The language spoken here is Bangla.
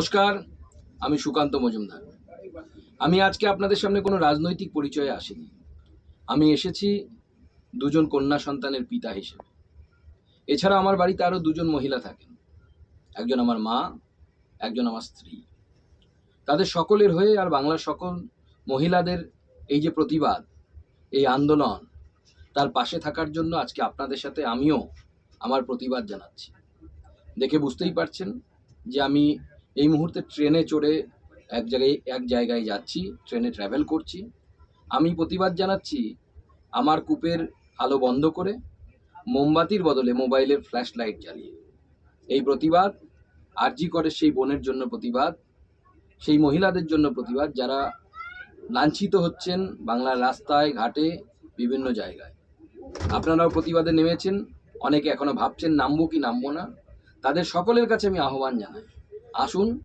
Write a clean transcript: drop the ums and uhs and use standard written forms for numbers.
নমস্কার, আমি সুকান্ত মজুমদার। আমি আজকে আপনাদের সামনে কোনো রাজনৈতিক পরিচয়ে আসিনি। আমি এসেছি দুজন কন্যা সন্তানের পিতা হিসেবে। এছাড়া আমার বাড়িতে আরও দুজন মহিলা থাকেন। একজন আমার মা, একজন আমার স্ত্রী। তাদের সকলের হয়ে আর বাংলার সকল মহিলাদের এই যে প্রতিবাদ, এই আন্দোলন, তার পাশে থাকার জন্য আজকে আপনাদের সাথে আমিও আমার প্রতিবাদ জানাচ্ছি। দেখে বুঝতেই পারছেন যে আমি এই মুহূর্তে ট্রেনে চড়ে এক জায়গায় যাচ্ছি, ট্রেনে ট্রাভেল করছি। আমি প্রতিবাদ জানাচ্ছি আমার কূপের আলো বন্ধ করে মোমবাতির বদলে মোবাইলের ফ্ল্যাশ লাইট জ্বালিয়ে। এই প্রতিবাদ আরজি করের সেই বোনের জন্য প্রতিবাদ, সেই মহিলাদের জন্য প্রতিবাদ যারা লাঞ্ছিত হচ্ছেন বাংলার রাস্তায় ঘাটে বিভিন্ন জায়গায়। আপনারাও প্রতিবাদে নেমেছেন, অনেকে এখনো ভাবছেন নামবো কি নামবো না। তাদের সকলের কাছে আমি আহ্বান জানাই, আসুন